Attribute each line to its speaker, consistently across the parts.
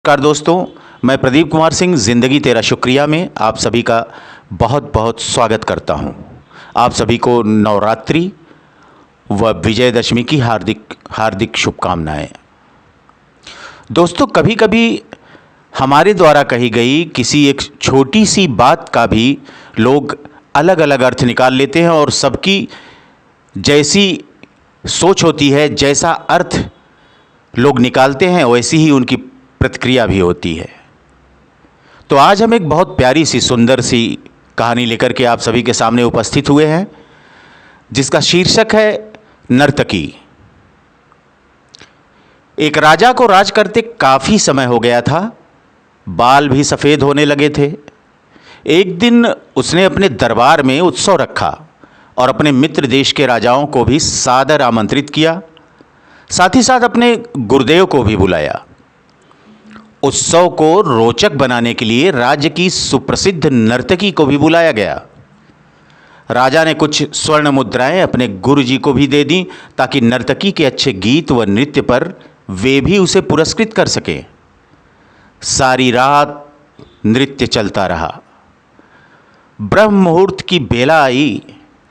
Speaker 1: नमस्कार दोस्तों, मैं प्रदीप कुमार सिंह ज़िंदगी तेरा शुक्रिया में आप सभी का बहुत बहुत स्वागत करता हूं। आप सभी को नवरात्रि व विजयदशमी की हार्दिक हार्दिक शुभकामनाएं। दोस्तों, कभी कभी हमारे द्वारा कही गई किसी एक छोटी सी बात का भी लोग अलग अलग अर्थ निकाल लेते हैं और सबकी जैसी सोच होती है, जैसा अर्थ लोग निकालते हैं, वैसी ही उनकी प्रतिक्रिया भी होती है। तो आज हम एक बहुत प्यारी सी सुंदर सी कहानी लेकर के आप सभी के सामने उपस्थित हुए हैं, जिसका शीर्षक है नर्तकी। एक राजा को राज करते काफी समय हो गया था, बाल भी सफेद होने लगे थे। एक दिन उसने अपने दरबार में उत्सव रखा और अपने मित्र देश के राजाओं को भी सादर आमंत्रित किया, साथ ही साथ अपने गुरुदेव को भी बुलाया। उत्सव को रोचक बनाने के लिए राज्य की सुप्रसिद्ध नर्तकी को भी बुलाया गया। राजा ने कुछ स्वर्ण मुद्राएं अपने गुरुजी को भी दे दी ताकि नर्तकी के अच्छे गीत व नृत्य पर वे भी उसे पुरस्कृत कर सकें। सारी रात नृत्य चलता रहा। ब्रह्म मुहूर्त की बेला आई।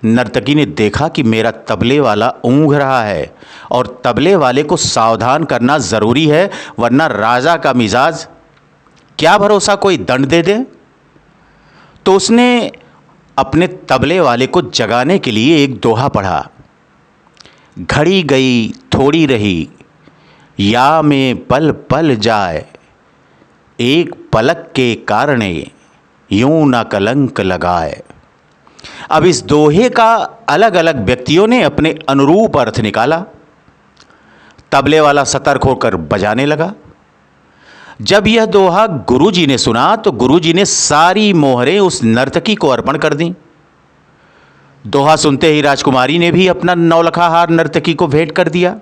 Speaker 1: नर्तकी ने देखा कि मेरा तबले वाला ऊँघ रहा है और तबले वाले को सावधान करना ज़रूरी है, वरना राजा का मिजाज, क्या भरोसा कोई दंड दे दे। तो उसने अपने तबले वाले को जगाने के लिए एक दोहा पढ़ा। घड़ी गई थोड़ी रही, या में पल पल जाए, एक पलक के कारणे यूं न कलंक लगाए। अब इस दोहे का अलग अलग व्यक्तियों ने अपने अनुरूप अर्थ निकाला। तबले वाला सतर्क होकर बजाने लगा। जब यह दोहा गुरुजी ने सुना तो गुरुजी ने सारी मोहरें उस नर्तकी को अर्पण कर दी। दोहा सुनते ही राजकुमारी ने भी अपना नौलखा हार नर्तकी को भेंट कर दिया।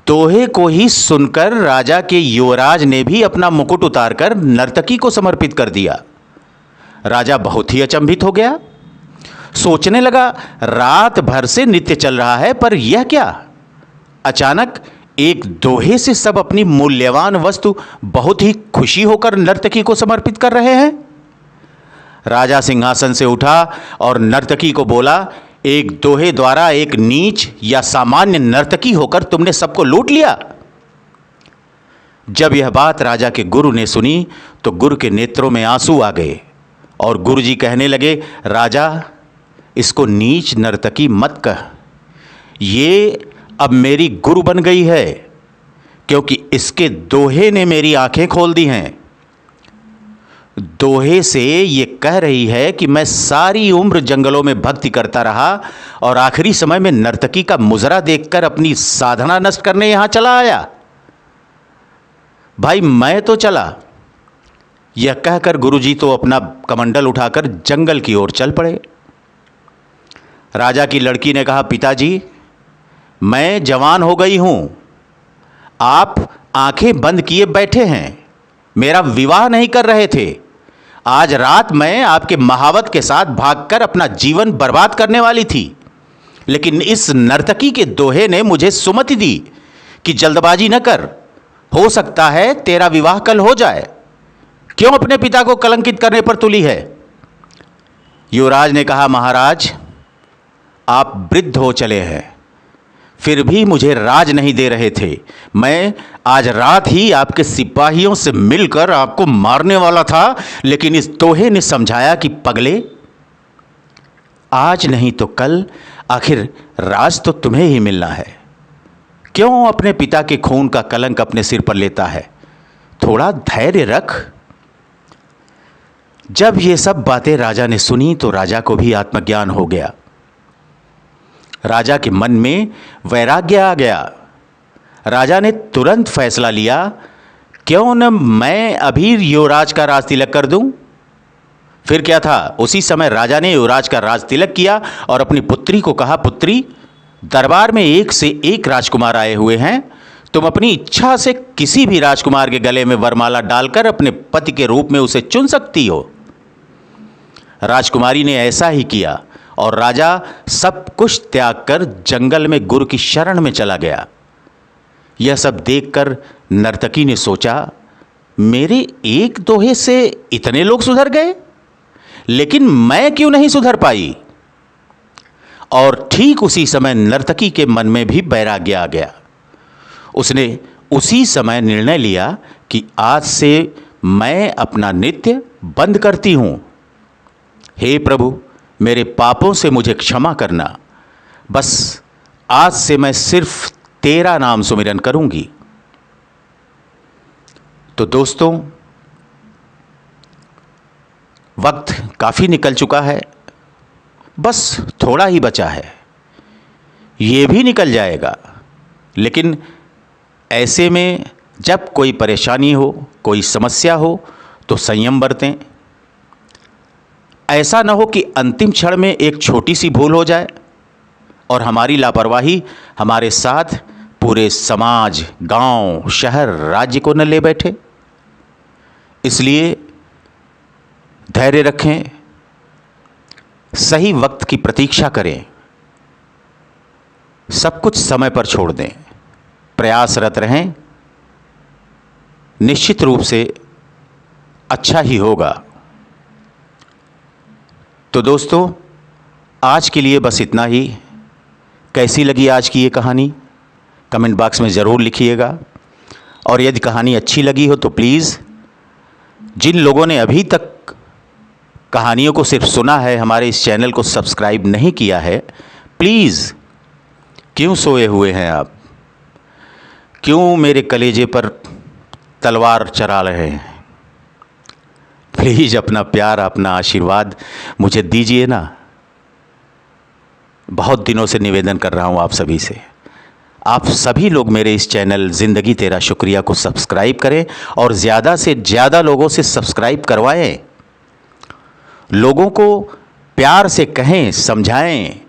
Speaker 1: दोहे को ही सुनकर राजा के युवराज ने भी अपना मुकुट उतारकर नर्तकी को समर्पित कर दिया। राजा बहुत ही अचंभित हो गया। सोचने लगा, रात भर से नृत्य चल रहा है, पर यह क्या? अचानक एक दोहे से सब अपनी मूल्यवान वस्तु बहुत ही खुशी होकर नर्तकी को समर्पित कर रहे हैं। राजा सिंहासन से उठा और नर्तकी को बोला, एक दोहे द्वारा एक नीच या सामान्य नर्तकी होकर तुमने सबको लूट लिया। जब यह बात राजा के गुरु ने सुनी तो गुरु के नेत्रों में आंसू आ गए और गुरुजी कहने लगे, राजा, इसको नीच नर्तकी मत कह, ये अब मेरी गुरु बन गई है, क्योंकि इसके दोहे ने मेरी आंखें खोल दी हैं। दोहे से ये कह रही है कि मैं सारी उम्र जंगलों में भक्ति करता रहा और आखिरी समय में नर्तकी का मुजरा देखकर अपनी साधना नष्ट करने यहां चला आया। भाई, मैं तो चला। यह कहकर गुरुजी तो अपना कमंडल उठाकर जंगल की ओर चल पड़े। राजा की लड़की ने कहा, पिताजी, मैं जवान हो गई हूं, आप आंखें बंद किए बैठे हैं, मेरा विवाह नहीं कर रहे थे। आज रात मैं आपके महावत के साथ भागकर अपना जीवन बर्बाद करने वाली थी, लेकिन इस नर्तकी के दोहे ने मुझे सुमति दी कि जल्दबाजी न कर, हो सकता है तेरा विवाह कल हो जाए। क्यों अपने पिता को कलंकित करने पर तुली है? युवराज ने कहा, महाराज, आप वृद्ध हो चले हैं, फिर भी मुझे राज नहीं दे रहे थे। मैं आज रात ही आपके सिपाहियों से मिलकर आपको मारने वाला था, लेकिन इस दोहे ने समझाया कि पगले, आज नहीं तो कल आखिर राज तो तुम्हें ही मिलना है। क्यों अपने पिता के खून का कलंक अपने सिर पर लेता है? थोड़ा धैर्य रख। जब ये सब बातें राजा ने सुनी तो राजा को भी आत्मज्ञान हो गया। राजा के मन में वैराग्य आ गया। राजा ने तुरंत फैसला लिया, क्यों न मैं अभी युवराज का राज तिलक कर दूं। फिर क्या था, उसी समय राजा ने युवराज का राज तिलक किया और अपनी पुत्री को कहा, पुत्री, दरबार में एक से एक राजकुमार आए हुए हैं, तुम अपनी इच्छा से किसी भी राजकुमार के गले में वरमाला डालकर अपने पति के रूप में उसे चुन सकती हो। राजकुमारी ने ऐसा ही किया और राजा सब कुछ त्याग कर जंगल में गुरु की शरण में चला गया। यह सब देखकर नर्तकी ने सोचा, मेरे एक दोहे से इतने लोग सुधर गए, लेकिन मैं क्यों नहीं सुधर पाई। और ठीक उसी समय नर्तकी के मन में भी वैराग्य आ गया। उसने उसी समय निर्णय लिया कि आज से मैं अपना नृत्य बंद करती हूं। हे प्रभु, मेरे पापों से मुझे क्षमा करना। बस आज से मैं सिर्फ तेरा नाम सुमिरन करूंगी। तो दोस्तों, वक्त काफ़ी निकल चुका है, बस थोड़ा ही बचा है, ये भी निकल जाएगा। लेकिन ऐसे में जब कोई परेशानी हो, कोई समस्या हो, तो संयम बरतें। ऐसा न हो कि अंतिम क्षण में एक छोटी सी भूल हो जाए और हमारी लापरवाही हमारे साथ पूरे समाज, गांव, शहर, राज्य को न ले बैठे। इसलिए धैर्य रखें, सही वक्त की प्रतीक्षा करें, सब कुछ समय पर छोड़ दें, प्रयासरत रहें, निश्चित रूप से अच्छा ही होगा। तो दोस्तों, आज के लिए बस इतना ही। कैसी लगी आज की ये कहानी, कमेंट बॉक्स में ज़रूर लिखिएगा। और यदि कहानी अच्छी लगी हो तो प्लीज़, जिन लोगों ने अभी तक कहानियों को सिर्फ सुना है, हमारे इस चैनल को सब्सक्राइब नहीं किया है, प्लीज़, क्यों सोए हुए हैं आप? क्यों मेरे कलेजे पर तलवार चला रहे हैं? प्लीज़ अपना प्यार, अपना आशीर्वाद मुझे दीजिए ना। बहुत दिनों से निवेदन कर रहा हूँ आप सभी से। आप सभी लोग मेरे इस चैनल ज़िंदगी तेरा शुक्रिया को सब्सक्राइब करें और ज़्यादा से ज़्यादा लोगों से सब्सक्राइब करवाएं। लोगों को प्यार से कहें, समझाएं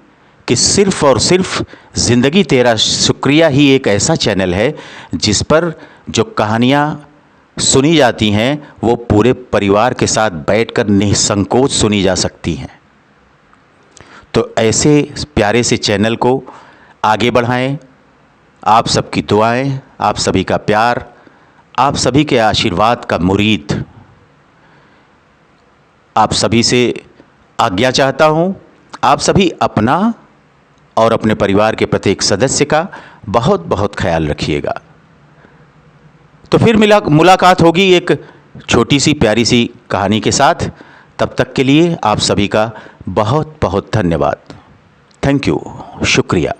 Speaker 1: कि सिर्फ़ और सिर्फ ज़िंदगी तेरा शुक्रिया ही एक ऐसा चैनल है जिस पर जो कहानियाँ सुनी जाती हैं वो पूरे परिवार के साथ बैठकर निसंकोच सुनी जा सकती हैं। तो ऐसे प्यारे से चैनल को आगे बढ़ाएं। आप सबकी दुआएं, आप सभी का प्यार, आप सभी के आशीर्वाद का मुरीद आप सभी से आज्ञा चाहता हूं। आप सभी अपना और अपने परिवार के प्रत्येक सदस्य का बहुत बहुत ख्याल रखिएगा। तो फिर मुलाकात होगी एक छोटी सी प्यारी सी कहानी के साथ। तब तक के लिए आप सभी का बहुत बहुत धन्यवाद। थैंक यू, शुक्रिया।